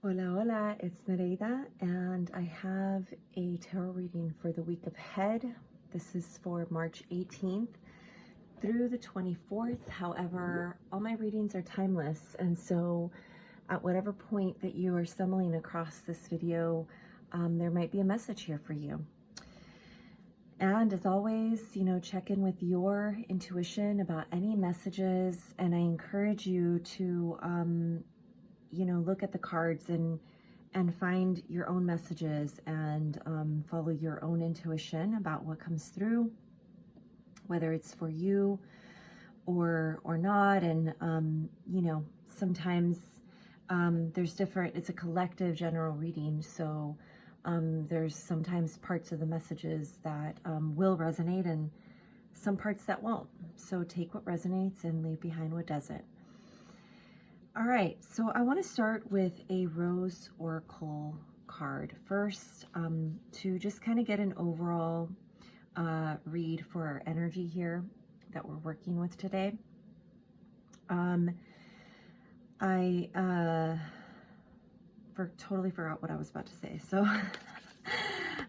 Hola, hola, it's Nereida, and I have a tarot reading for the week ahead. This is for March 18th through the 24th. However, all my readings are timeless, and so at whatever point that you are stumbling across this video, there might be a message here for you. And as always, check in with your intuition about any messages, and I encourage you to look at the cards and find your own messages and follow your own intuition about what comes through, whether it's for you or not. And sometimes there's different, it's a collective general reading, so there's sometimes parts of the messages that will resonate and some parts that won't. So take what resonates and leave behind what doesn't. All right, so I want to start with a Rose Oracle card first, to just kind of get an overall read for our energy here that we're working with today. I totally forgot what I was about to say, so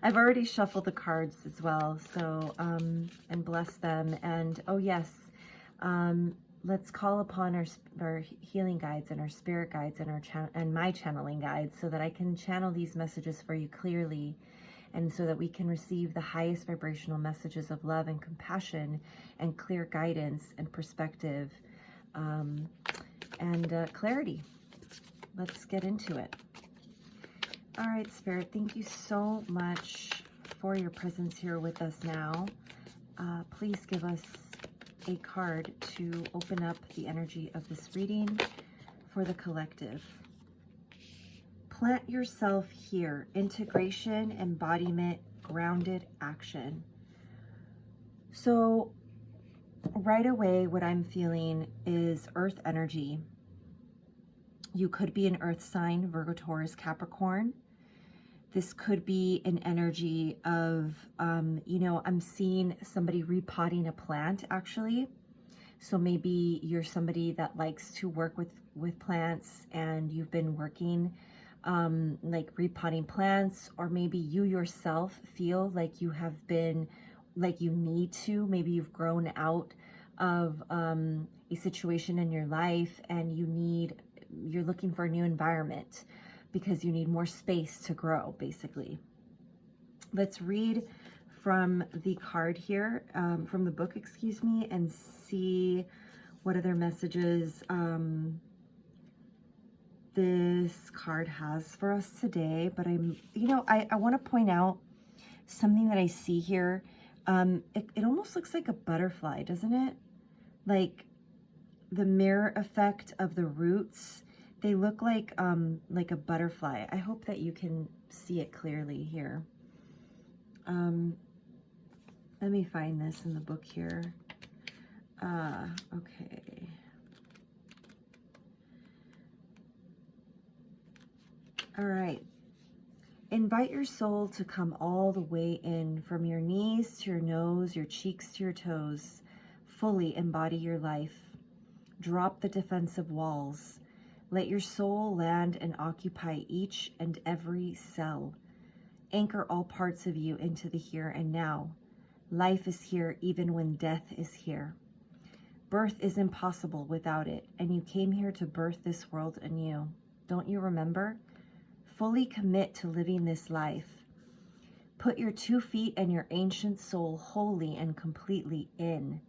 I've already shuffled the cards as well, so and blessed them. And oh yes, let's call upon our healing guides and our spirit guides and my channeling guides, so that I can channel these messages for you clearly, and so that we can receive the highest vibrational messages of love and compassion and clear guidance and perspective and clarity. Let's get into it. All right, Spirit, thank you so much for your presence here with us now. Please give us a card to open up the energy of this reading for the collective. Plant yourself here. Integration, embodiment, grounded action. So right away, what I'm feeling is earth energy. You could be an earth sign, Virgo, Taurus, Capricorn. This could be an energy of, I'm seeing somebody repotting a plant, actually. So maybe you're somebody that likes to work with plants, and you've been working like repotting plants, or maybe you yourself feel like you have been, like you need to, maybe you've grown out of a situation in your life, and you're looking for a new environment, because you need more space to grow, basically. Let's read from the card here, from the book, excuse me, and see what other messages this card has for us today. But I want to point out something that I see here. It almost looks like a butterfly, doesn't it? Like the mirror effect of the roots. They look like a butterfly. I hope that you can see it clearly here. Let me find this in the book here. Okay. All right. Invite your soul to come all the way in, from your knees to your nose, your cheeks to your toes. Fully embody your life. Drop the defensive walls. Let your soul land and occupy each and every cell. Anchor all parts of you into the here and now. Life is here even when death is here. Birth is impossible without it, and you came here to birth this world anew. Don't you remember? Fully commit to living this life. Put your 2 feet and your ancient soul wholly and completely in.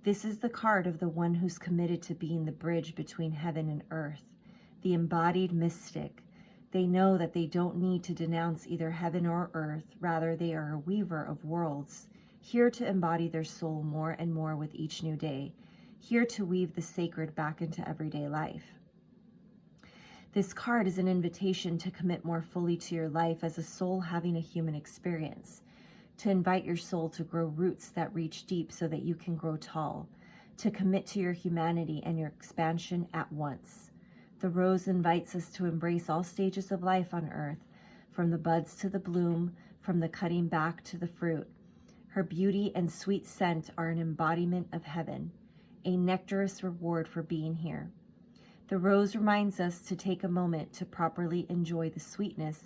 This is the card of the one who's committed to being the bridge between heaven and earth, the embodied mystic. They know that they don't need to denounce either heaven or earth. Rather, they are a weaver of worlds, here to embody their soul more and more with each new day, here to weave the sacred back into everyday life. This card is an invitation to commit more fully to your life as a soul having a human experience, to invite your soul to grow roots that reach deep so that you can grow tall, to commit to your humanity and your expansion at once. The rose invites us to embrace all stages of life on earth, from the buds to the bloom, from the cutting back to the fruit. Her beauty and sweet scent are an embodiment of heaven, a nectarous reward for being here. The rose reminds us to take a moment to properly enjoy the sweetness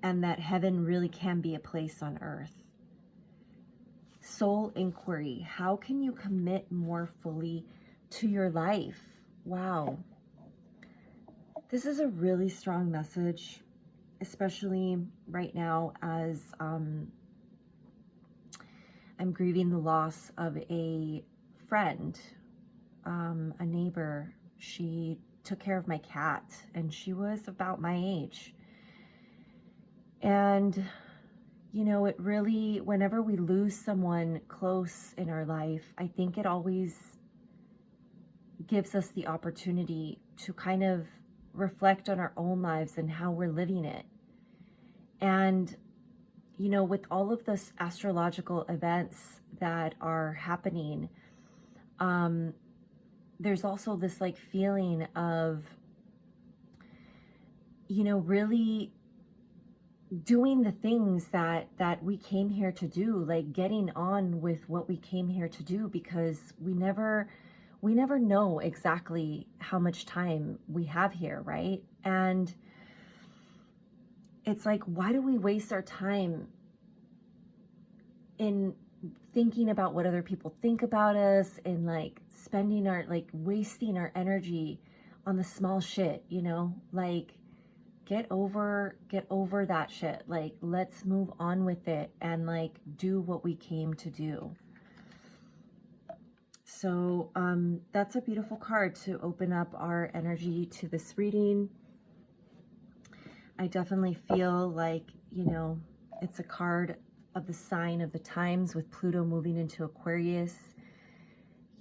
and that heaven really can be a place on earth. Soul inquiry. How can you commit more fully to your life? Wow. This is a really strong message, especially right now as I'm grieving the loss of a friend, a neighbor. She took care of my cat, and she was about my age. And, you know, it really, whenever we lose someone close in our life, I think it always gives us the opportunity to kind of reflect on our own lives and how we're living it. And, you know, with all of this astrological events that are happening, there's also this like feeling of, you know, really doing the things that we came here to do, like getting on with what we came here to do, because we never know exactly how much time we have here, right? And it's like, why do we waste our time in thinking about what other people think about us, and like spending our, like wasting our energy on the small shit, you know? Like, get over that shit. Like, let's move on with it and like do what we came to do. So that's a beautiful card to open up our energy to this reading. I definitely feel like, you know, it's a card of the sign of the times with Pluto moving into Aquarius.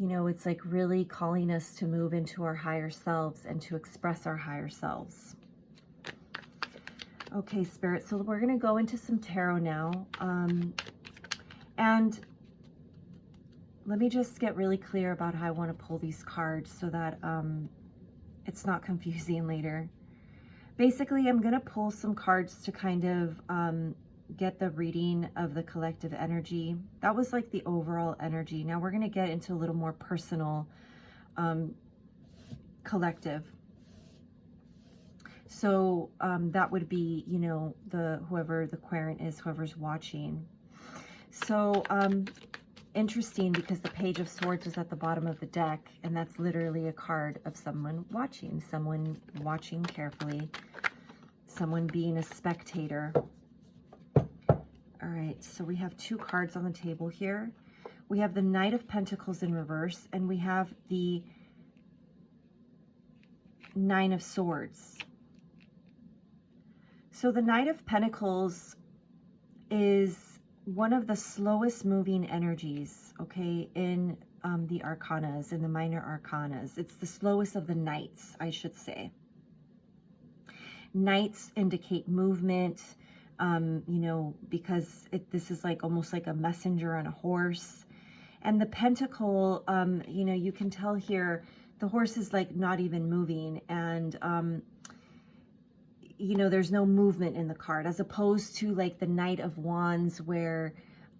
You know, it's like really calling us to move into our higher selves and to express our higher selves. Okay, Spirit, so we're going to go into some tarot now. And let me just get really clear about how I want to pull these cards so that it's not confusing later. Basically, I'm going to pull some cards to kind of get the reading of the collective energy. That was like the overall energy. Now we're going to get into a little more personal collective. So that would be, you know, whoever the querent is, whoever's watching. So interesting, because the Page of Swords is at the bottom of the deck, and that's literally a card of someone watching carefully, someone being a spectator. All right, so we have two cards on the table here. We have the Knight of Pentacles in reverse, and we have the Nine of Swords. So the Knight of Pentacles is one of the slowest moving energies, okay, in the arcanas, in the minor arcanas. It's the slowest of the knights, I should say. Knights indicate movement, you know, because this is like almost like a messenger on a horse. And the pentacle, you know, you can tell here, the horse is like not even moving, and you know, there's no movement in the card, as opposed to like the Knight of Wands, where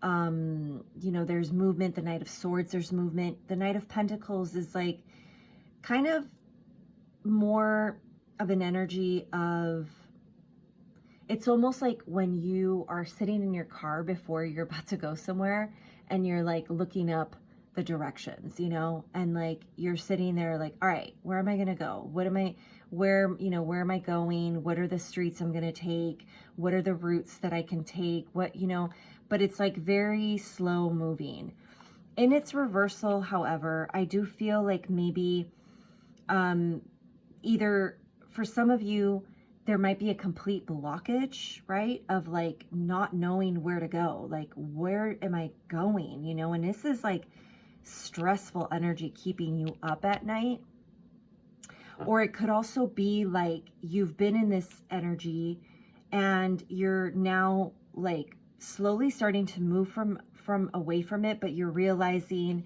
you know, there's movement. The Knight of Swords, there's movement. The Knight of Pentacles is like kind of more of an energy of, it's almost like when you are sitting in your car before you're about to go somewhere, and you're like looking up the directions, you know, and like you're sitting there like, all right, where am I going to go? Where am I going? What are the streets I'm going to take? What are the routes that I can take? What, you know, but it's like very slow moving. In its reversal, however, I do feel like maybe either for some of you, there might be a complete blockage, right? Of like not knowing where to go. Like, where am I going? You know, and this is like stressful energy keeping you up at night. Or it could also be like you've been in this energy and you're now like slowly starting to move from away from it, but you're realizing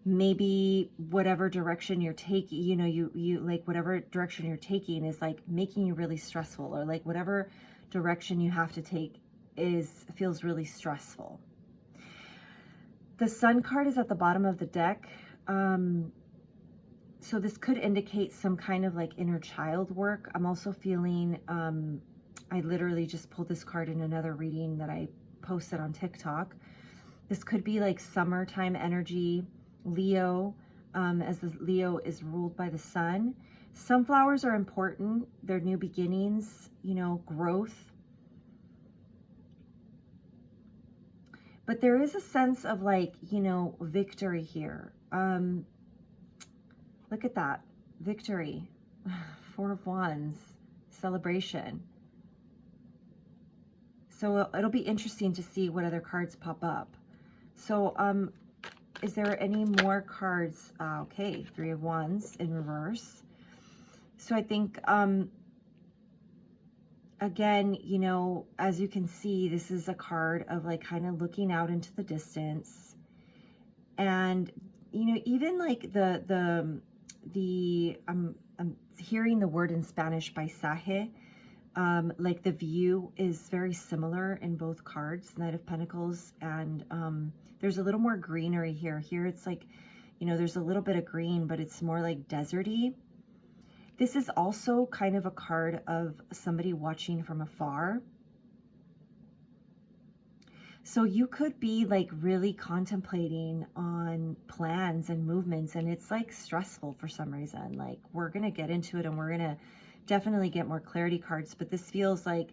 maybe whatever direction you're taking, you know, you like whatever direction you're taking is like making you really stressful, or like whatever direction you have to take feels really stressful. The Sun card is at the bottom of the deck. So this could indicate some kind of like inner child work. I'm also feeling, I literally just pulled this card in another reading that I posted on TikTok. This could be like summertime energy, Leo, as the Leo is ruled by the sun. Sunflowers are important. They're new beginnings, you know, growth. But there is a sense of like, you know, victory here. Look at that. Victory. Four of Wands. Celebration. So it'll be interesting to see what other cards pop up. So, is there any more cards? Okay, Three of Wands in reverse. So I think, again, you know, as you can see, this is a card of like kind of looking out into the distance. And, you know, even like I'm hearing the word in Spanish, paisaje. Like the view is very similar in both cards, Knight of Pentacles, and there's a little more greenery here. Here it's like, you know, there's a little bit of green, but it's more like deserty. This is also kind of a card of somebody watching from afar. So you could be like really contemplating on plans and movements, and it's like stressful for some reason. Like, we're going to get into it and we're going to definitely get more clarity cards, but this feels like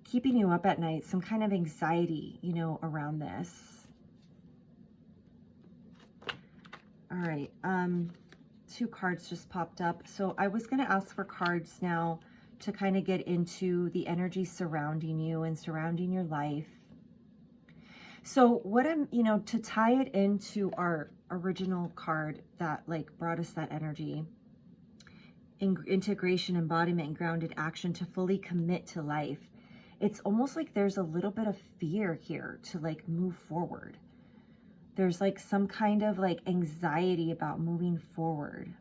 keeping you up at night, some kind of anxiety, you know, around this. All right. 2 cards just popped up. So I was going to ask for cards now to kind of get into the energy surrounding you and surrounding your life. So what I'm, you know, to tie it into our original card that like brought us that energy, integration, embodiment, and grounded action, to fully commit to life. It's almost like there's a little bit of fear here to like move forward. There's like some kind of like anxiety about moving forward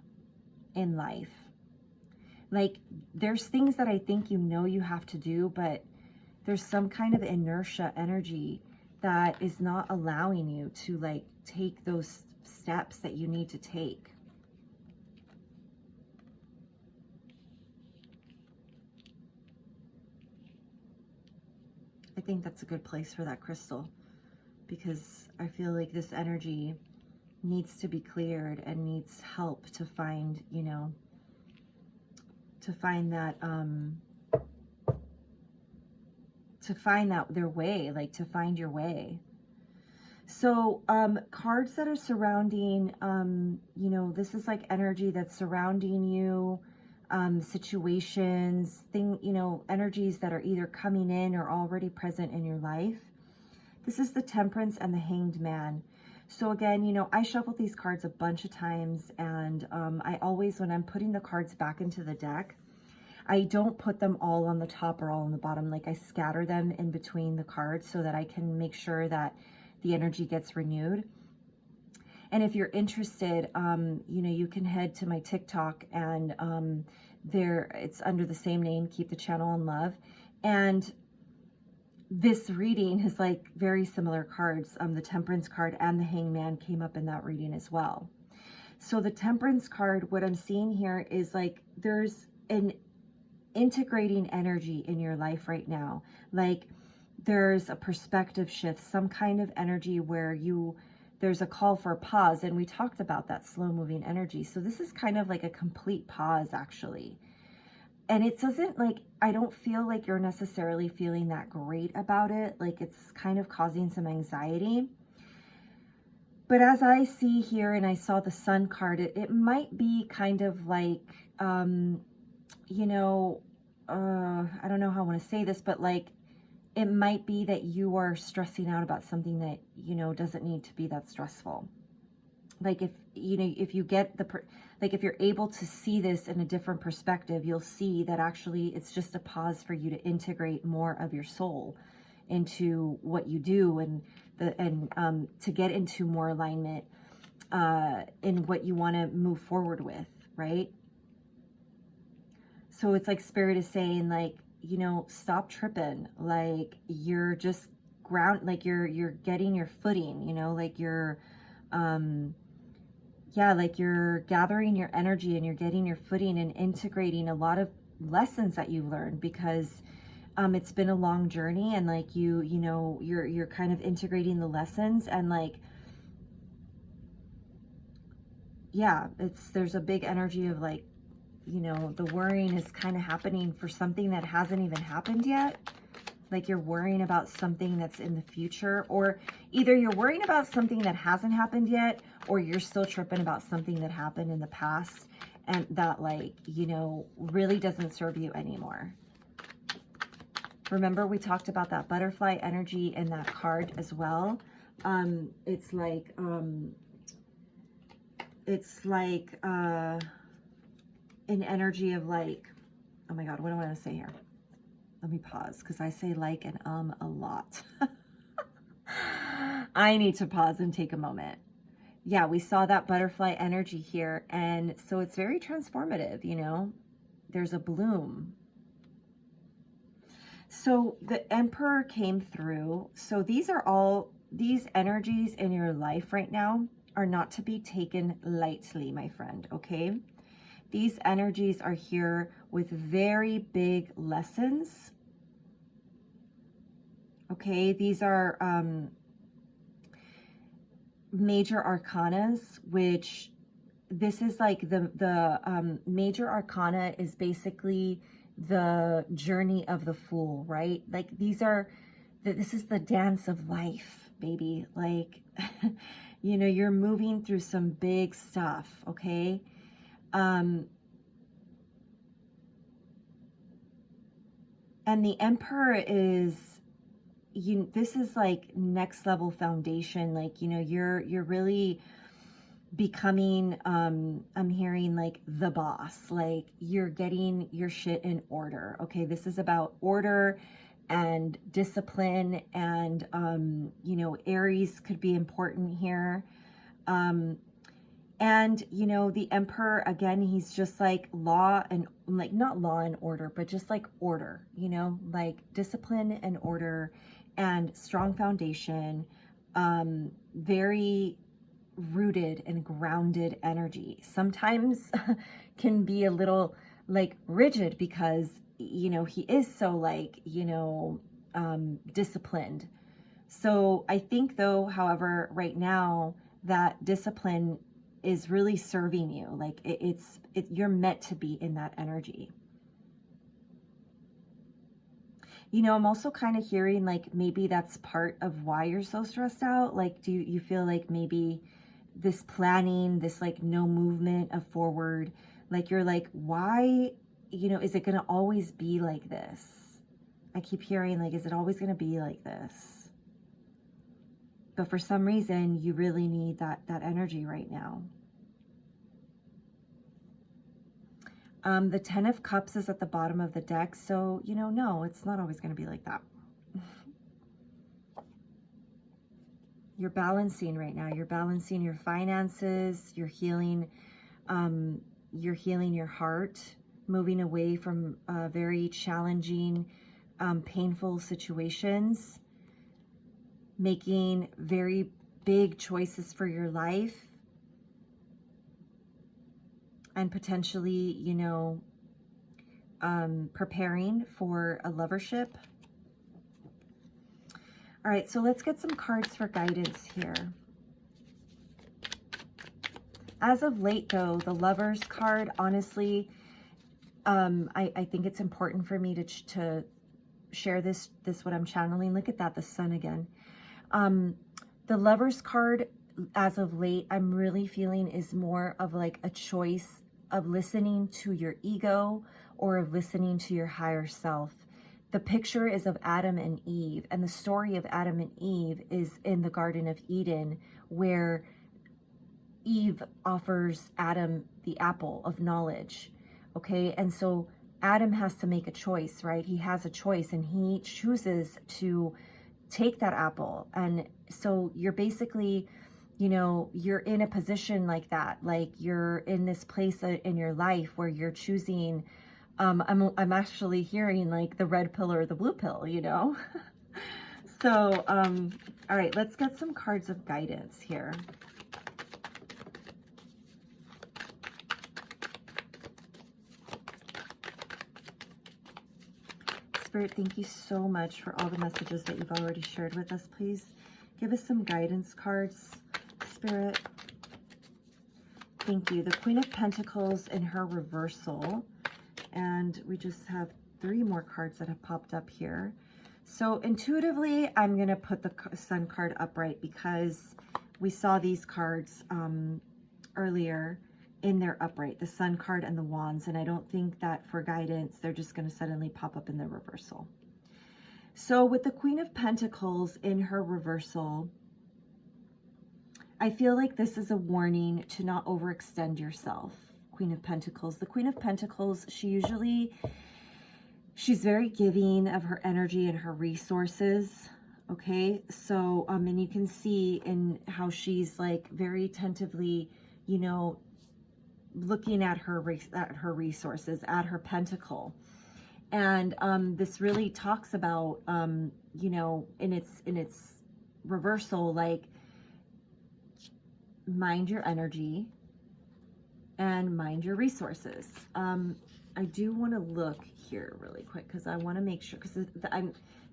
in life. Like, there's things that I think you know you have to do, but there's some kind of inertia energy that is not allowing you to like take those steps that you need to take. I think that's a good place for that crystal, because I feel like this energy needs to be cleared and needs help to find, you know, to find that their way, like to find your way. So cards that are surrounding, you know, this is like energy that's surrounding you, situations, you know, energies that are either coming in or already present in your life. This is the Temperance and the Hanged Man. So again, you know, I shuffled these cards a bunch of times, and I always, when I'm putting the cards back into the deck, I don't put them all on the top or all on the bottom. Like, I scatter them in between the cards so that I can make sure that the energy gets renewed. And if you're interested, you know, you can head to my TikTok, and it's under the same name, Keep the Channel in Love. And this reading is like very similar cards. The Temperance card and the Hangman came up in that reading as well. So the Temperance card, what I'm seeing here is like there's an integrating energy in your life right now. Like, there's a perspective shift, some kind of energy where there's a call for a pause. And we talked about that slow moving energy. So this is kind of like a complete pause, actually. And it doesn't, like, I don't feel like you're necessarily feeling that great about it. Like, it's kind of causing some anxiety. But as I see here, and I saw the Sun card, it might be kind of like, you know, I don't know how I want to say this, but like, it might be that you are stressing out about something that, you know, doesn't need to be that stressful. Like, if, you know, if you get like, if you're able to see this in a different perspective, you'll see that actually it's just a pause for you to integrate more of your soul into what you do, and to get into more alignment in what you want to move forward with, right? So it's like Spirit is saying, like, you know, stop tripping. Like, you're just you're getting your footing, you know, like you're yeah, like you're gathering your energy and you're getting your footing and integrating a lot of lessons that you learned, because it's been a long journey, and like you know, you're kind of integrating the lessons, and like, yeah, there's a big energy of like, you know, the worrying is kind of happening for something that hasn't even happened yet. Like you're worrying about something that's in the future, or either you're worrying about something that hasn't happened yet, or you're still tripping about something that happened in the past and that, like, you know, really doesn't serve you anymore. Remember, we talked about that butterfly energy in that card as well. It's like an energy of like, oh my God, what do I want to say here? Let me pause, because I say like and a lot. I need to pause and take a moment. Yeah, we saw that butterfly energy here, and so it's very transformative, you know. There's a bloom. So the Emperor came through. So these energies in your life right now are not to be taken lightly, my friend, okay? These energies are here with very big lessons. Okay, these are major arcanas, which this is like the major arcana is basically the journey of the fool, right? Like this is the dance of life, baby. Like, you know, you're moving through some big stuff, okay? And the Emperor is, this is like next level foundation. Like, you know, you're really becoming, I'm hearing like the boss, like you're getting your shit in order. Okay. This is about order and discipline, and, you know, Aries could be important here. And, you know, the Emperor, again, he's just like law and, like, not law and order, but just like order, you know, like discipline and order and strong foundation, very rooted and grounded energy. Sometimes can be a little like rigid because, you know, he is so like, you know, disciplined. So I think though, however, right now that discipline is really serving you. Like you're meant to be in that energy. You know, I'm also kind of hearing like maybe that's part of why you're so stressed out. Like, do you feel like maybe this planning, this like no movement of forward, like you're like, why, you know, is it going to always be like this? I keep hearing like, is it always going to be like this? But for some reason, you really need that energy right now. The 10 of Cups is at the bottom of the deck. So, you know, no, it's not always going to be like that. You're balancing right now. You're balancing your finances. You're healing your heart, moving away from very challenging, painful situations, making very big choices for your life. And potentially, you know, preparing for a lovership. All right, so let's get some cards for guidance here. As of late, though, the Lovers card, honestly, I think it's important for me to share this what I'm channeling. Look at that, the sun again. The Lovers card, as of late, I'm really feeling is more of like a choice of listening to your ego or of listening to your higher self. The picture is of Adam and Eve, and the story of Adam and Eve is in the Garden of Eden, where Eve offers Adam the apple of knowledge. Okay, and so Adam has to make a choice, right? He has a choice, and he chooses to take that apple. And so you're basically, you know, you're in a position like that, like you're in this place in your life where you're choosing. I'm actually hearing like the red pill or the blue pill, you know. So all right, let's get some cards of guidance here. Spirit, thank you so much for all the messages that you've already shared with us. Please give us some guidance cards, Spirit. Thank you. The Queen of Pentacles in her reversal. And we just have 3 more cards that have popped up here. So intuitively, I'm going to put the Sun card upright because we saw these cards earlier in their upright, the Sun card and the Wands. And I don't think that for guidance, they're just going to suddenly pop up in the reversal. So with the Queen of Pentacles in her reversal, I feel like this is a warning to not overextend yourself. Queen of Pentacles. The Queen of Pentacles, she's very giving of her energy and her resources. Okay, so and you can see in how she's like very attentively, you know, looking at her resources, at her pentacle. And this really talks about you know, in its reversal, like, mind your energy and mind your resources. I do want to look here really quick because I want to make sure, because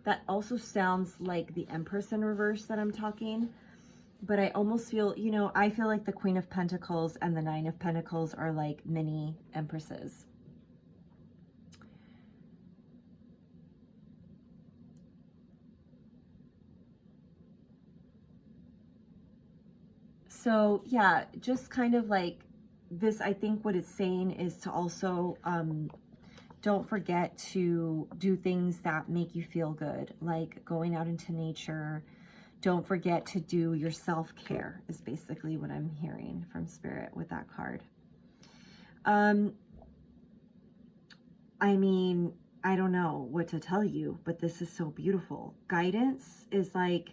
that also sounds like the Empress in reverse that I'm talking, but I almost feel, you know, I feel like the Queen of Pentacles and the Nine of Pentacles are like mini Empresses. So yeah, just kind of like this, I think what it's saying is to also don't forget to do things that make you feel good, like going out into nature. Don't forget to do your self-care is basically what I'm hearing from Spirit with that card. I mean, I don't know what to tell you, but this is so beautiful. Guidance is like,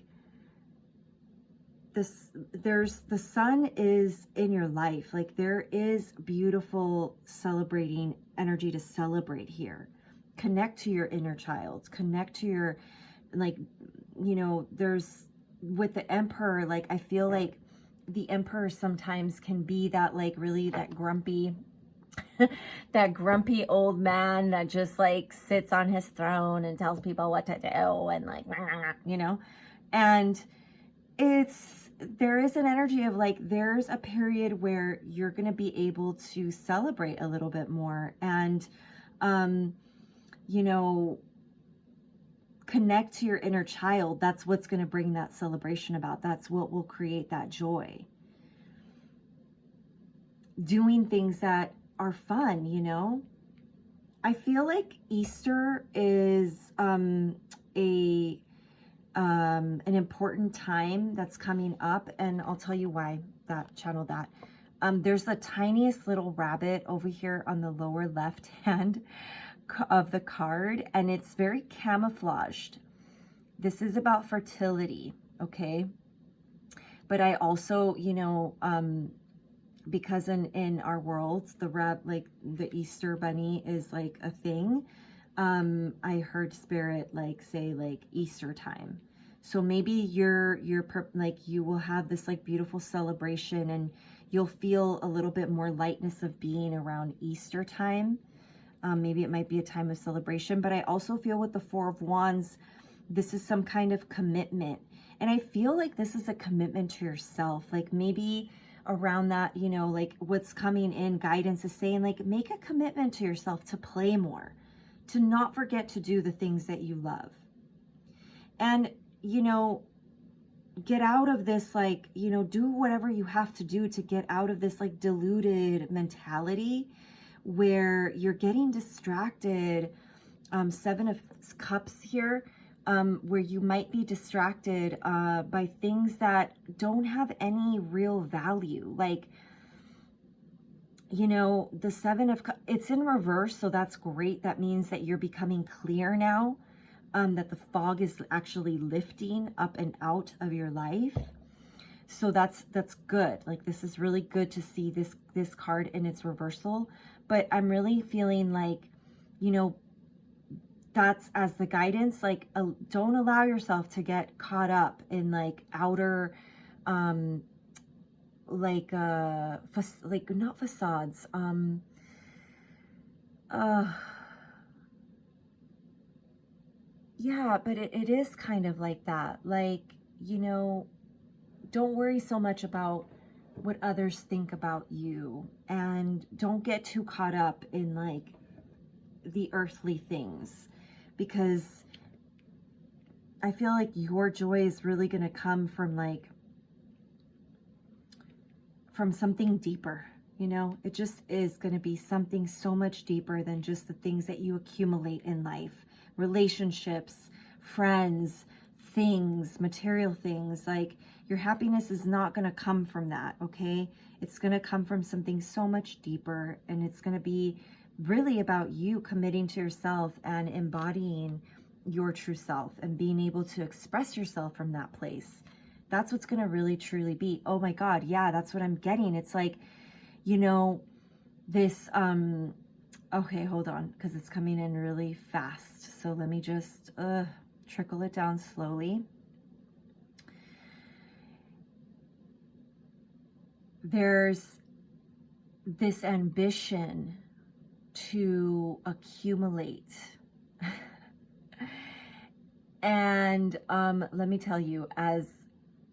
the sun is in your life. Like, there is beautiful celebrating energy to celebrate here. Connect to your inner child, connect to your, like, you know, there's, with the Emperor, like, I feel like the Emperor sometimes can be that, like, really that grumpy that grumpy old man that just like sits on his throne and tells people what to do and like, you know, and there is an energy of like, there's a period where you're going to be able to celebrate a little bit more and, you know, connect to your inner child. That's what's going to bring that celebration about. That's what will create that joy. Doing things that are fun, you know. I feel like Easter is an important time that's coming up, and I'll tell you why that channel that. There's the tiniest little rabbit over here on the lower left hand of the card, and it's very camouflaged. This is about fertility, okay? But I also, you know, because in our world, like the Easter bunny is like a thing. I heard Spirit like say like Easter time. So maybe you're like, you will have this like beautiful celebration and you'll feel a little bit more lightness of being around Easter time. Maybe it might be a time of celebration, but I also feel with the Four of Wands, this is some kind of commitment. And I feel like this is a commitment to yourself. Like maybe around that, you know, like what's coming in guidance is saying like, make a commitment to yourself to play more, to not forget to do the things that you love. And, you know, get out of this, like, you know, do whatever you have to do to get out of this like deluded mentality where you're getting distracted. Seven of Cups here. Where you might be distracted by things that don't have any real value. Like, you know, the Seven of Cups, it's in reverse, so that's great. That means that you're becoming clear now, that the fog is actually lifting up and out of your life. So that's good. Like, this is really good to see this card in its reversal. But I'm really feeling like, you know, that's as the guidance, like, don't allow yourself to get caught up in like outer, like not facades, Yeah, but it is kind of like that. Like, you know, don't worry so much about what others think about you, and don't get too caught up in like the earthly things, because I feel like your joy is really going to come from like from something deeper. You know, it just is going to be something so much deeper than just the things that you accumulate in life, relationships, friends, things, material things. Like, your happiness is not going to come from that, okay? It's going to come from something so much deeper, and it's going to be really about you committing to yourself and embodying your true self and being able to express yourself from that place. That's what's going to really truly be. Oh my God, yeah, that's what I'm getting. It's like, you know, this, okay, hold on, because it's coming in really fast. So let me just trickle it down slowly. There's this ambition to accumulate. And let me tell you, as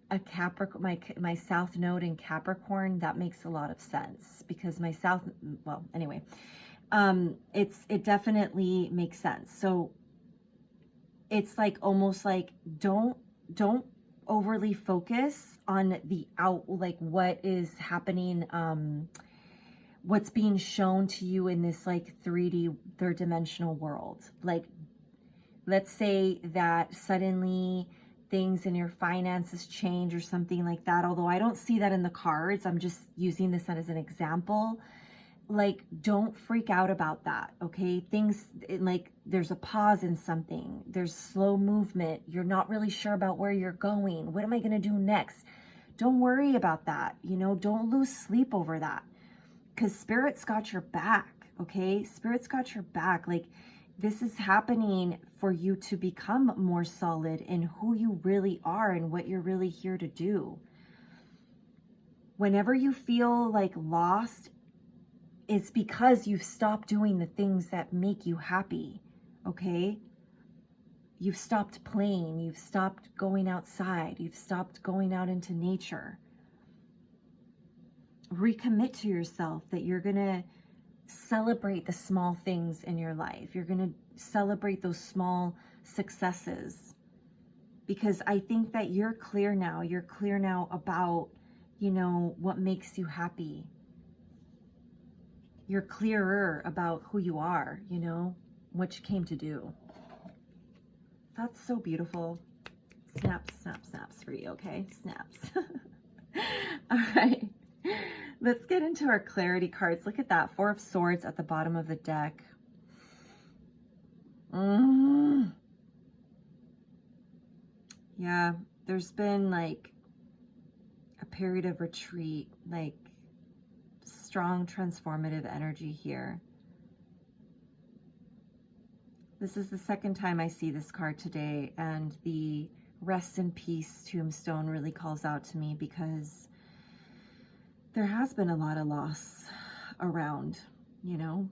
a Capricorn, my South Node in Capricorn, that makes a lot of sense, because my South, well, anyway, it definitely makes sense. So it's like almost like don't overly focus on the like what is happening, what's being shown to you in this like 3D, third dimensional world. Like, let's say that suddenly things in your finances change or something like that. Although I don't see that in the cards, I'm just using this as an example. Like, don't freak out about that, okay? Things, like, there's a pause in something. There's slow movement. You're not really sure about where you're going. What am I going to do next? Don't worry about that, you know? Don't lose sleep over that, because Spirit's got your back, okay? Spirit's got your back. Like, this is happening for you to become more solid in who you really are and what you're really here to do. Whenever you feel like lost, it's because you've stopped doing the things that make you happy, okay? You've stopped playing, you've stopped going outside, you've stopped going out into nature. Recommit to yourself that you're gonna celebrate the small things in your life. You're gonna celebrate those small successes, because I think that you're clear now. You're clear now about, you know, what makes you happy. You're clearer about who you are, you know, what you came to do. That's so beautiful. Snaps, snaps, snaps for you, okay? Snaps. All right. Let's get into our clarity cards. Look at that. 4 of Swords at the bottom of the deck. Yeah, there's been like a period of retreat, like strong transformative energy here. This is the second time I see this card today, and the Rest in Peace tombstone really calls out to me, because there has been a lot of loss around, you know.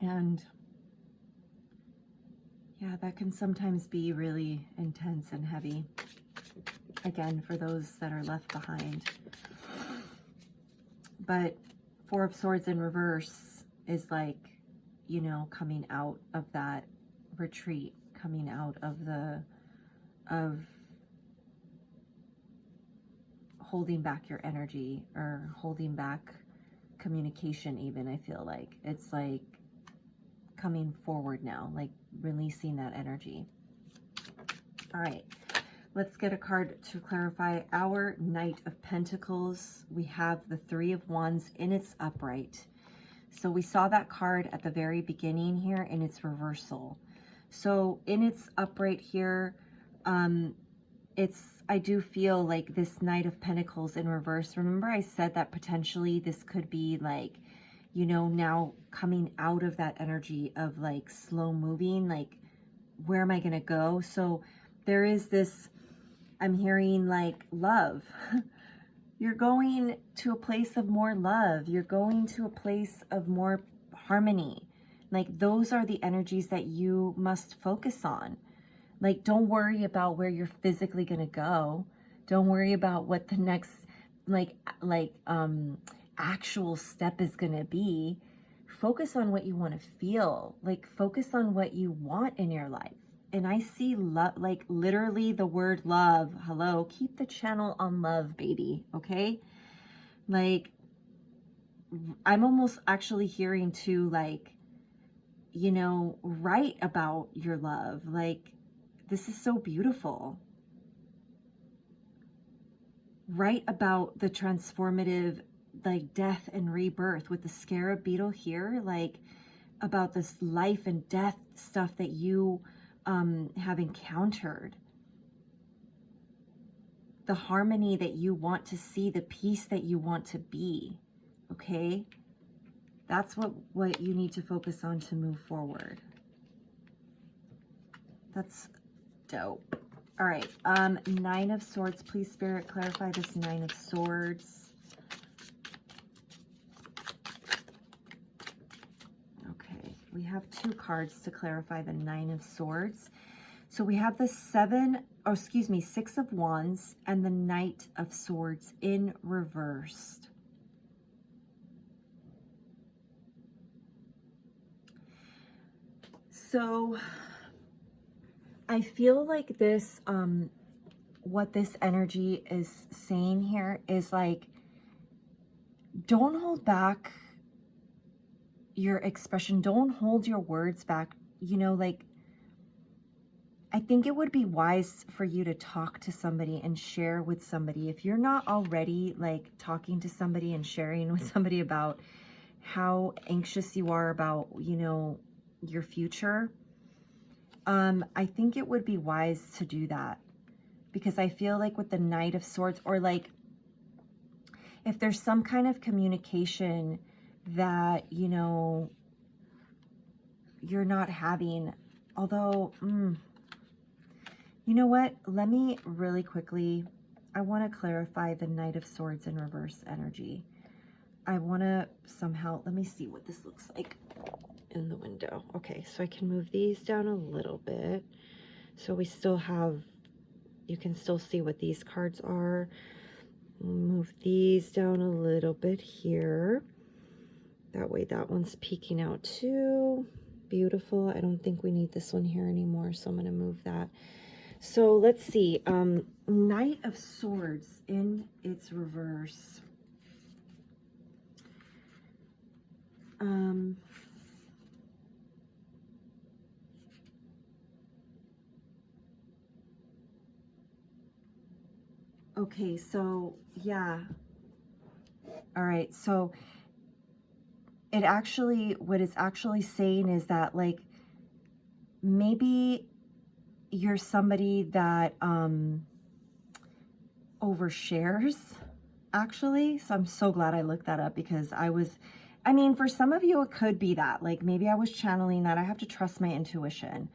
And yeah, that can sometimes be really intense and heavy, again, for those that are left behind. But 4 of Swords in reverse is like, you know, coming out of that retreat, coming out of holding back your energy, or holding back communication even. I feel like it's like coming forward now, like releasing that energy. All right, let's get a card to clarify our Knight of Pentacles. We have the 3 of Wands in its upright. So we saw that card at the very beginning here in its reversal. So in its upright here, I do feel like this Knight of Pentacles in reverse. Remember I said that potentially this could be like, you know, now coming out of that energy of like slow moving, like where am I going to go? So there is this, I'm hearing like love, You're going to a place of more love. You're going to a place of more harmony. Like, those are the energies that you must focus on. Like, don't worry about where you're physically going to go. Don't worry about what the next, actual step is going to be. Focus on what you want to feel. Like, focus on what you want in your life. And I see love, like literally the word love. Hello, keep the channel on love, baby. Okay. Like, I'm almost actually hearing to, like, you know, write about your love. Like, this is so beautiful. Write about the transformative, like, death and rebirth with the scarab beetle here, like about this life and death stuff that you have encountered, the harmony that you want to see, the peace that you want to be. Okay, that's what you need to focus on to move forward. That's dope. All right, Nine of Swords. Please, Spirit, clarify this Nine of Swords. Okay, we have two cards to clarify the Nine of Swords. So we have the Six of Wands and the Knight of Swords in reversed. So I feel like this, what this energy is saying here is like, don't hold back your expression. Don't hold your words back. You know, like, I think it would be wise for you to talk to somebody and share with somebody. If you're not already like talking to somebody and sharing with somebody about how anxious you are about, you know, your future, I think it would be wise to do that, because I feel like with the Knight of Swords, or like if there's some kind of communication that, you know, you're not having, although, you know what? Let me really quickly, I want to clarify the Knight of Swords in reverse energy. I want to somehow, let me see what this looks like in the window. Okay, so I can move these down a little bit. So we still have, you can still see what these cards are. Move these down a little bit here. That way that one's peeking out too. Beautiful. I don't think we need this one here anymore, so I'm going to move that. So let's see, Knight of Swords in its reverse. Okay, so yeah. All right, so it actually, what it's actually saying is that, like, maybe you're somebody that overshares, actually. So I'm so glad I looked that up, because I mean, for some of you, it could be that, like, maybe I was channeling that. I have to trust my intuition.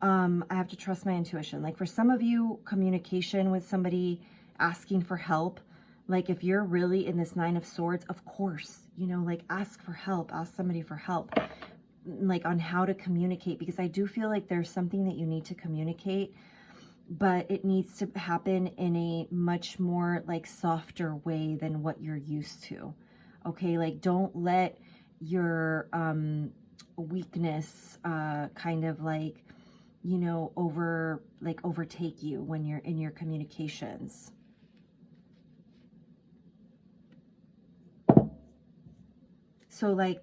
I have to trust my intuition. Like, for some of you, communication with somebody, asking for help. Like, if you're really in this Nine of Swords, of course, you know, like, ask for help, ask somebody for help, like, on how to communicate, because I do feel like there's something that you need to communicate, but it needs to happen in a much more, like, softer way than what you're used to. Okay, like, don't let your weakness kind of, like, you know, overtake you when you're in your communications. So like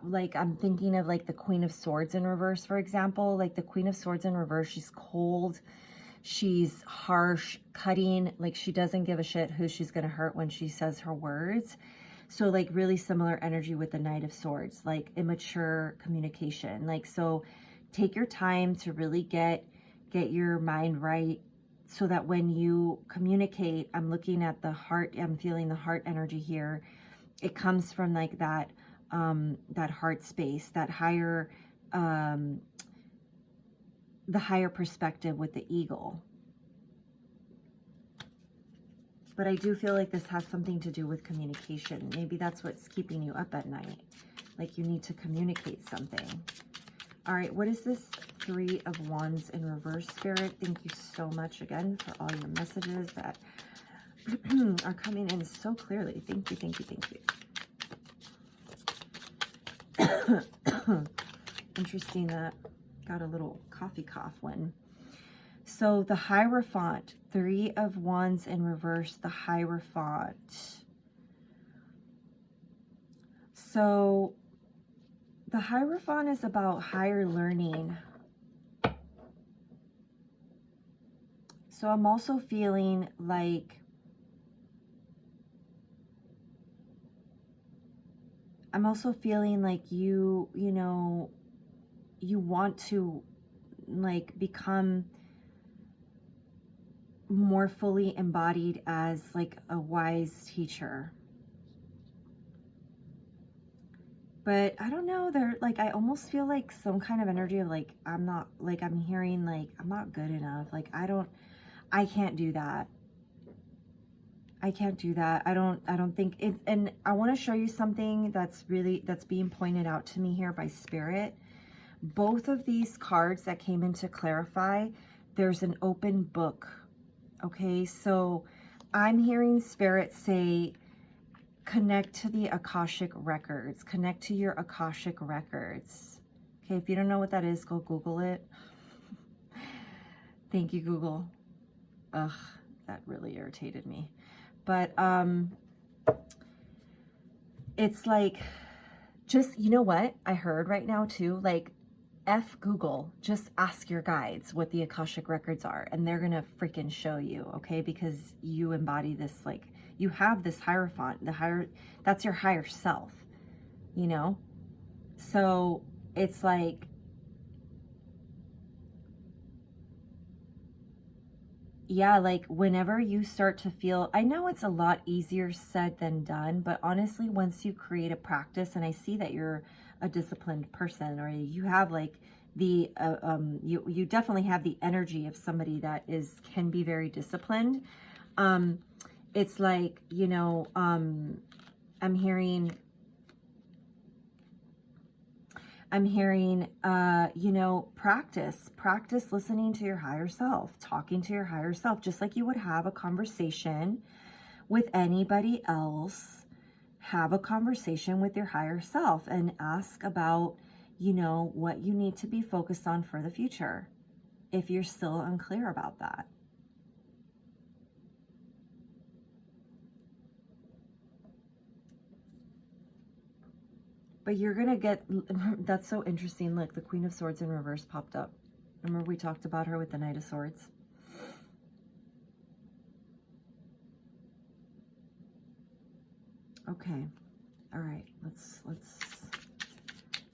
like, I'm thinking of like the Queen of Swords in reverse, for example. Like the Queen of Swords in reverse, she's cold, she's harsh, cutting, like she doesn't give a shit who she's going to hurt when she says her words. So like really similar energy with the Knight of Swords, like immature communication. Like, so take your time to really get your mind right, so that when you communicate, I'm looking at the heart, I'm feeling the heart energy here. It comes from like that heart space, that higher, the higher perspective with the eagle. But I do feel like this has something to do with communication. Maybe that's what's keeping you up at night. Like you need to communicate something. All right, what is this 3 of Wands in reverse, Spirit? Thank you so much again for all your messages that are coming in so clearly. Thank you, thank you, thank you. Interesting that got a little coffee cough when. So the Hierophant, 3 of Wands in reverse, the Hierophant. So the Hierophant is about higher learning. So I'm also feeling like you know, you want to like become more fully embodied as like a wise teacher. But I don't know, like, I almost feel like some kind of energy of like, I'm not, like, I'm hearing like, I'm not good enough. Like, I can't do that. I can't do that. I don't think it, and I want to show you something that's being pointed out to me here by Spirit. Both of these cards that came in to clarify, there's an open book. Okay, so I'm hearing Spirit say, connect to the Akashic records. Connect to your Akashic records. Okay, if you don't know what that is, go Google it. Thank you, Google. Ugh, that really irritated me. But it's like, just, you know what I heard right now too? Like, F Google, just ask your guides what the Akashic records are, and they're gonna freaking show you, okay? Because you embody this, like, you have this Hierophant, that's your higher self, you know? So it's like, yeah, like whenever you start to feel, I know it's a lot easier said than done, but honestly, once you create a practice, and I see that you're a disciplined person, or you have like the, you definitely have the energy of somebody that can be very disciplined. It's like, you know, I'm hearing, you know, practice listening to your higher self, talking to your higher self, just like you would have a conversation with anybody else. Have a conversation with your higher self and ask about, you know, what you need to be focused on for the future, if you're still unclear about that. But you're going to get, that's so interesting. Look, the Queen of Swords in reverse popped up. Remember we talked about her with the Knight of Swords? Okay. All right.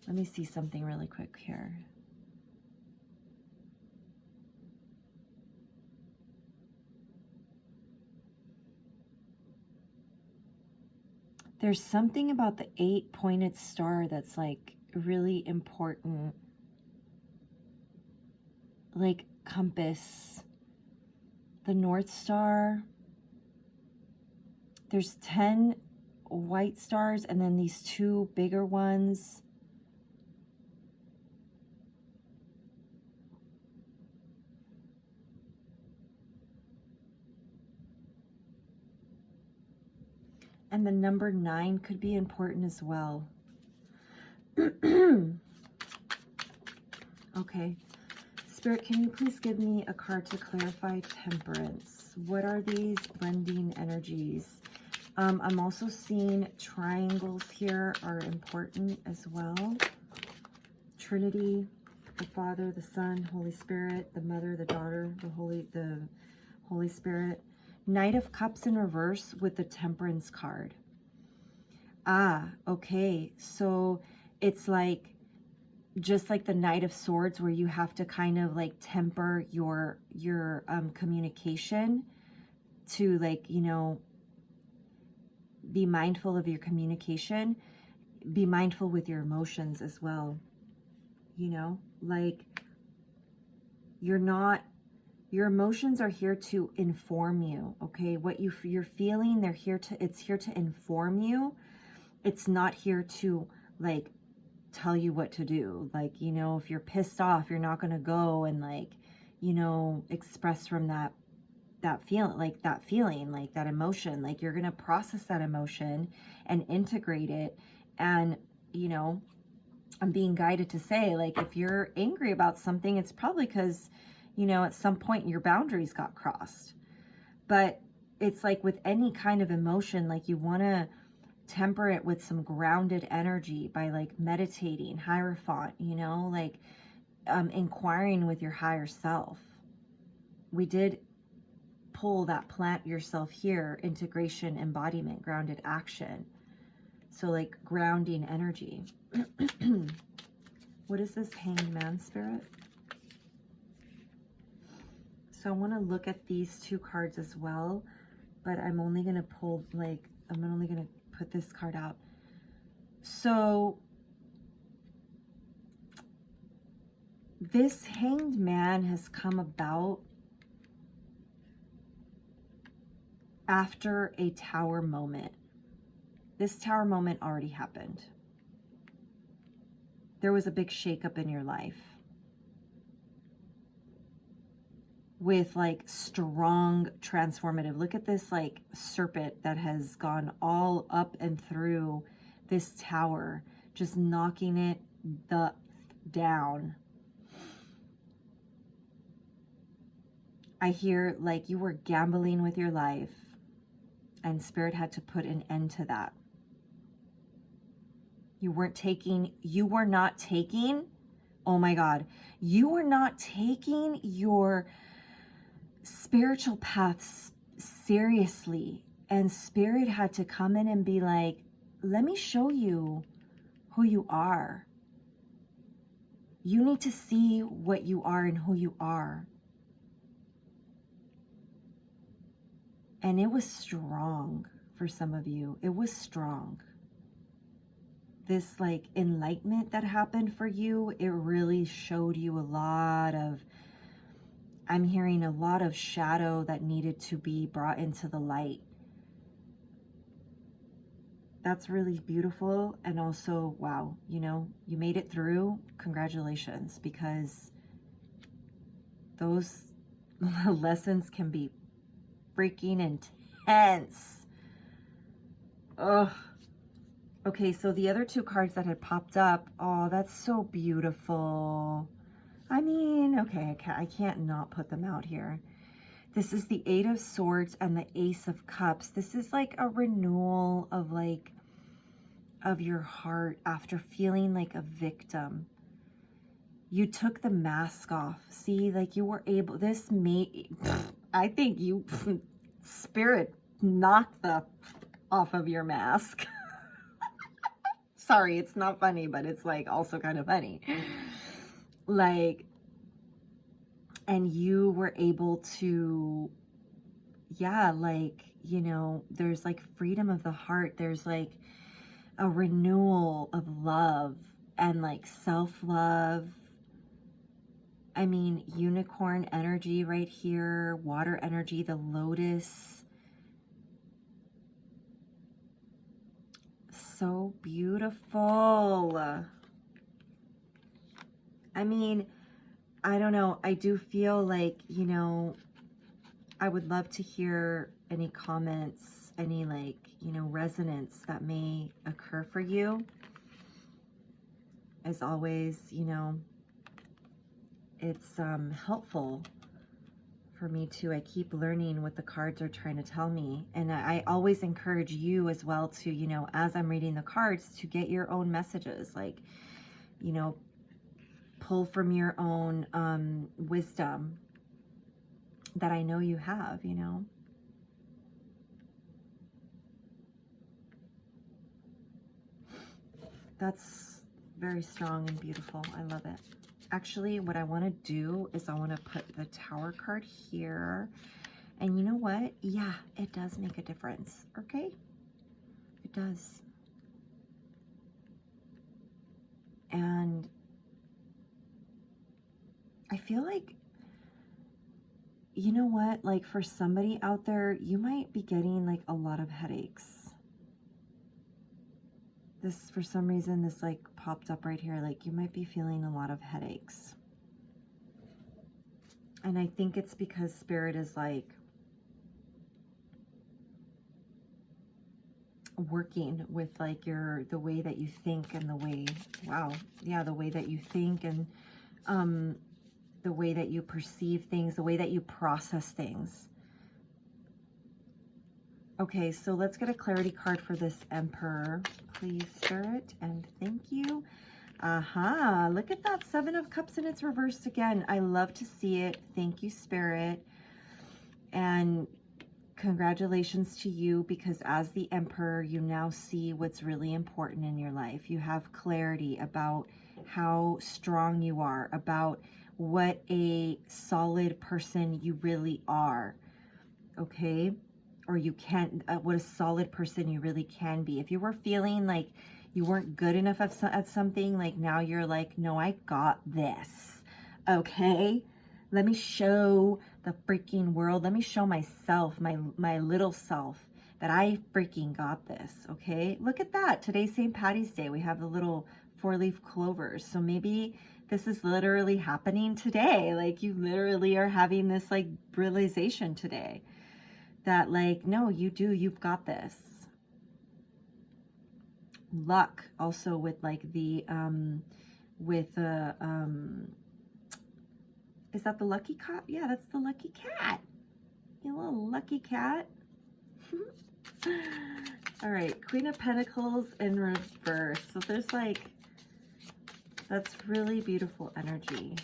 Let me see something really quick here. There's something about the 8-pointed star that's like really important. Like compass, the North Star. There's 10 white stars and then these 2 bigger ones. And the number 9 could be important as well. Okay. Spirit, can you please give me a card to clarify Temperance? What are these blending energies? I'm also seeing triangles here are important as well. Trinity, the Father, the Son, Holy Spirit, the Mother, the Daughter, the Holy Spirit. Knight of Cups in reverse with the Temperance card. Ah, okay. So it's like, just like the Knight of Swords, where you have to kind of like temper your communication to, like, you know, be mindful of your communication, be mindful with your emotions as well. You know, like you're not Your emotions are here to inform you, okay? What you're feeling, it's here to inform you. It's not here to like tell you what to do. Like, you know, if you're pissed off, you're not going to go and like, you know, express from that feeling, like that emotion. Like, you're going to process that emotion and integrate it. And, you know, I'm being guided to say, like, if you're angry about something, it's probably because, you know, at some point your boundaries got crossed. But it's like with any kind of emotion, like, you want to temper it with some grounded energy by like meditating, Hierophant, you know, like inquiring with your higher self. We did pull that plant yourself here, integration, embodiment, grounded action. So like grounding energy. What is this Hanged Man spirit? So I want to look at these two cards as well, but I'm only going to pull like, I'm only going to put this card out. So this Hanged Man has come about after a tower moment. This tower moment already happened. There was a big shakeup in your life with like strong transformative. Look at this like serpent that has gone all up and through this tower, just knocking it down. I hear like you were gambling with your life and Spirit had to put an end to that. You were not taking, oh my God, you were not taking your spiritual paths seriously. And Spirit had to come in and be like, let me show you who you are. You need to see what you are and who you are. And it was strong for some of you. It was strong. This like enlightenment that happened for you, it really showed you a lot of, I'm hearing a lot of shadow that needed to be brought into the light. That's really beautiful. And also, wow, you know, you made it through. Congratulations, because those lessons can be freaking intense. Ugh. Okay, so the other two cards that had popped up, oh, that's so beautiful. I mean, okay, I can't not put them out here. This is the Eight of Swords and the Ace of Cups. This is like a renewal of like, of your heart after feeling like a victim. You took the mask off. See, like you were able, this made, I think you, Spirit knocked the off of your mask. Sorry, it's not funny, but it's like also kind of funny. Like, and you were able to, yeah, like, you know, there's like freedom of the heart. There's like a renewal of love and like self-love. I mean, unicorn energy right here, water energy, the lotus. So beautiful. I mean, I don't know. I do feel like, you know, I would love to hear any comments, any like, you know, resonance that may occur for you. As always, you know, it's helpful for me too. I keep learning what the cards are trying to tell me. And I always encourage you as well to, you know, as I'm reading the cards, to get your own messages. Like, you know, pull from your own wisdom that I know you have, you know. That's very strong and beautiful. I love it. Actually, what I want to do is I want to put the Tower card here. And you know what? Yeah, it does make a difference. Okay? It does. And I feel like you know what? Like for somebody out there, you might be getting like a lot of headaches. This, for some reason, this like popped up right here. Like you might be feeling a lot of headaches. And I think it's because Spirit is like working with like the way that you think and the way, wow, yeah, the way that you think and the way that you perceive things, the way that you process things. Okay, so let's get a clarity card for this Emperor, please, Spirit, and thank you. Aha, look at that, 7 of Cups and it's reversed again. I love to see it. Thank you, Spirit. And congratulations to you, because as the Emperor, you now see what's really important in your life. You have clarity about how strong you are, about what a solid person you really are, okay? Or you can, what a solid person you really can be. If you were feeling like you weren't good enough at something, like now you're like, no, I got this, okay? Let me show the freaking world. Let me show myself, my little self, that I freaking got this, okay? Look at that. Today's St. Patty's Day. We have the little 4-leaf clovers. So maybe this is literally happening today. Like you literally are having this like realization today that like, no, you've got this. Luck also with like the, is that the lucky cat? Yeah, that's the lucky cat. You little lucky cat. All right, Queen of Pentacles in reverse. So there's like, that's really beautiful energy.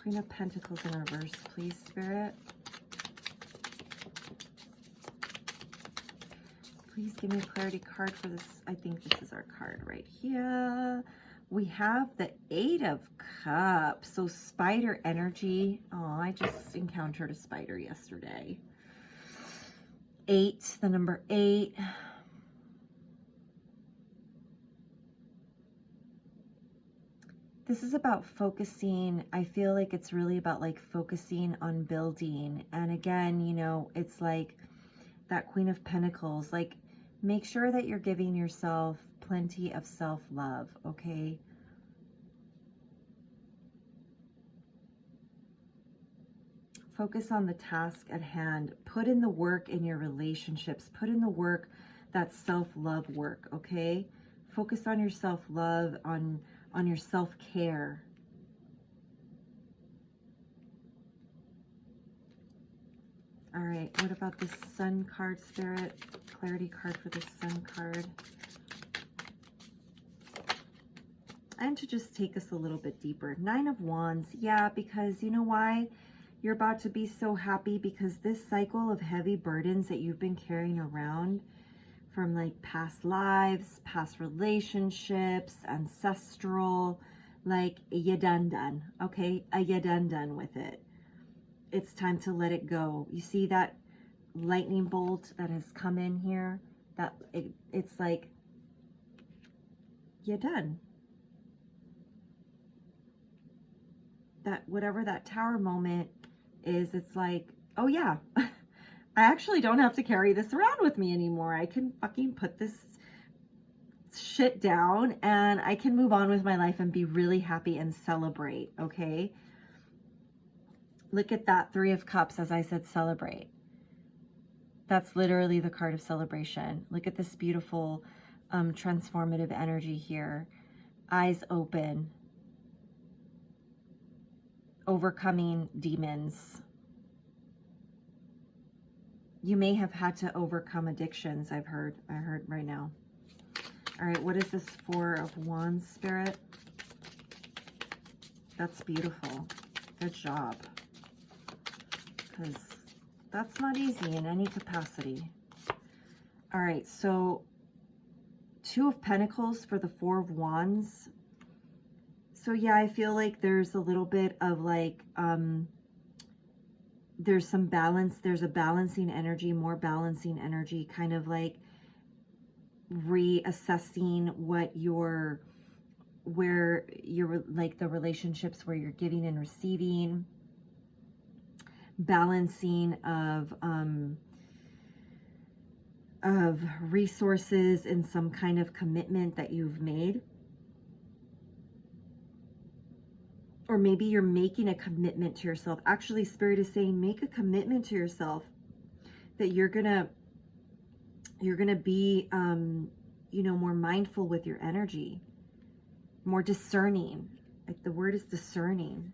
Queen of Pentacles in reverse, please, Spirit. Please give me a clarity card for this. I think this is our card right here. We have the 8 of Cups. So spider energy. Oh, I just encountered a spider yesterday. 8, the number 8. This is about focusing. I feel like it's really about like focusing on building. And again, you know, it's like that Queen of Pentacles, like make sure that you're giving yourself plenty of self-love, okay? Focus on the task at hand. Put in the work in your relationships. Put in the work, that's self-love work, okay? Focus on your self-love, on your self-care. All right, what about the Sun card, Spirit? Clarity card for the Sun card. And to just take us a little bit deeper. 9 of Wands, yeah, because you know why? You're about to be so happy because this cycle of heavy burdens that you've been carrying around from like past lives, past relationships, ancestral, like you done, okay? You done with it. It's time to let it go. You see that lightning bolt that has come in here? That it's like, you're done. That whatever that tower moment is, it's like, oh yeah, I actually don't have to carry this around with me anymore. I can fucking put this shit down and I can move on with my life and be really happy and celebrate, okay? Look at that 3 of Cups, as I said, celebrate. That's literally the card of celebration. Look at this beautiful transformative energy here. Eyes open. Overcoming demons. You may have had to overcome addictions, I heard right now. All right, what is this 4 of Wands, Spirit? That's beautiful. Good job. Because that's not easy in any capacity. All right, so 2 of Pentacles for the 4 of Wands. So yeah, I feel like there's a little bit of like, there's some balance. There's a balancing energy, more balancing energy, kind of like reassessing where you're like the relationships where you're giving and receiving. balancing of resources and some kind of commitment that you've made. Or maybe you're making a commitment to yourself. Actually, Spirit is saying, make a commitment to yourself that you're gonna be, you know, more mindful with your energy, more discerning. Like the word is discerning.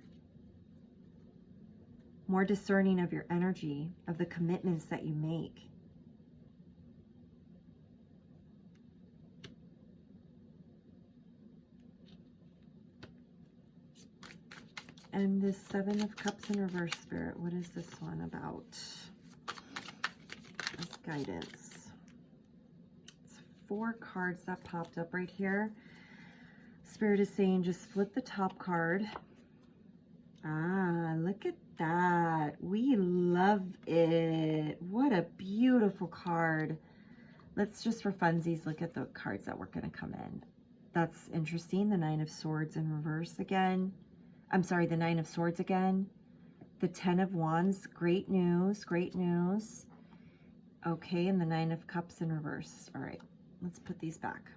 More discerning of your energy, of the commitments that you make. And this Seven of Cups in reverse, Spirit, what is this one about? This guidance. It's 4 cards that popped up right here. Spirit is saying just flip the top card. Ah, look at that. We love it. What a beautiful card. Let's just for funsies look at the cards that were going to come in. That's interesting. The Nine of Swords in reverse again. I'm sorry, the Nine of Swords again. The 10 of Wands, great news, great news. Okay, and the 9 of Cups in reverse. All right, let's put these back.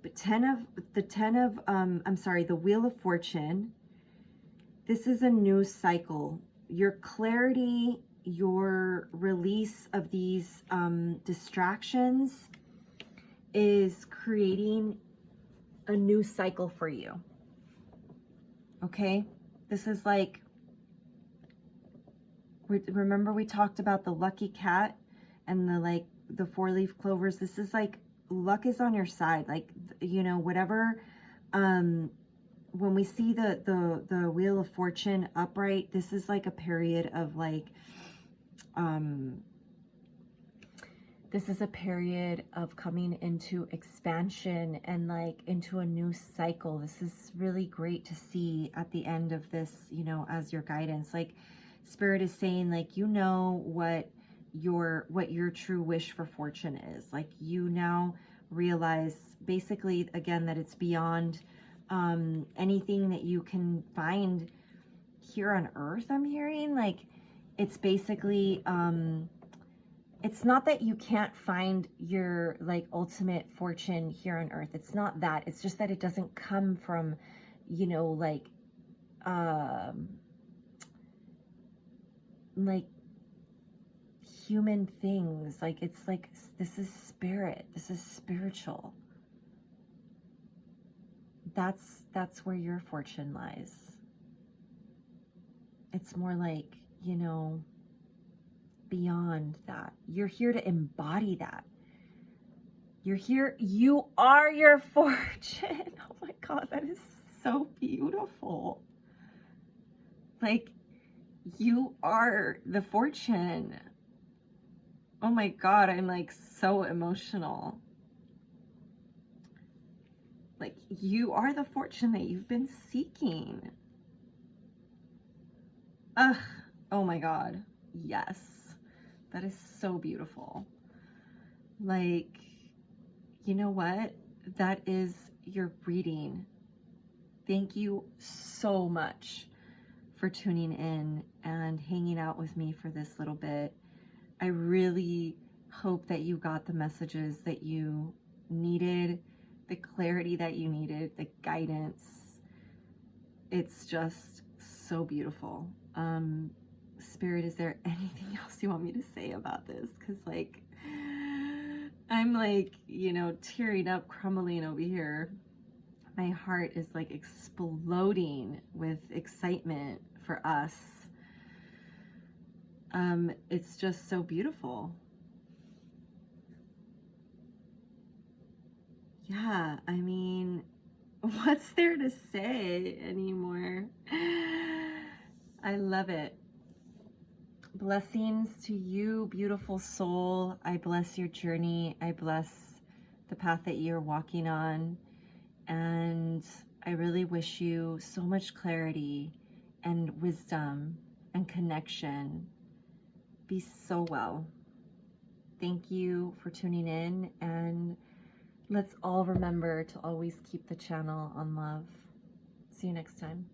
But the Wheel of Fortune. This is a new cycle. Your clarity, your release of these distractions is creating a new cycle for you. Okay, this is like, remember we talked about the lucky cat and the 4-leaf clovers. This is like, luck is on your side. Like, you know, whatever, when we see the Wheel of Fortune upright, this is like a period of like, this is a period of coming into expansion and like into a new cycle. This is really great to see at the end of this, you know, as your guidance. Like Spirit is saying, like, you know what your true wish for fortune is. Like you now realize basically again that it's beyond anything that you can find here on earth. I'm hearing like it's basically it's not that you can't find your like ultimate fortune here on earth. It's not that. It's just that it doesn't come from, you know, like human things. Like it's like, this is spirit. This is spiritual. That's where your fortune lies. It's more like, you know, beyond that. You're here to embody that. You're here. You are your fortune. Oh my God, that is so beautiful. Like, you are the fortune. Oh my God, I'm like so emotional. Like, you are the fortune that you've been seeking. Ugh, oh my God, yes. That is so beautiful. Like, you know what? That is your reading. Thank you so much for tuning in and hanging out with me for this little bit. I really hope that you got the messages that you needed, the clarity that you needed, the guidance. It's just so beautiful. Spirit, is there anything else you want me to say about this? Because like, I'm like, you know, tearing up, crumbling over here. My heart is like exploding with excitement for us. It's just so beautiful. Yeah, I mean, what's there to say anymore? I love it. Blessings to you, beautiful soul. I bless your journey. I bless the path that you're walking on. And I really wish you so much clarity and wisdom and connection. Be so well. Thank you for tuning in, and let's all remember to always keep the channel on love. See you next time.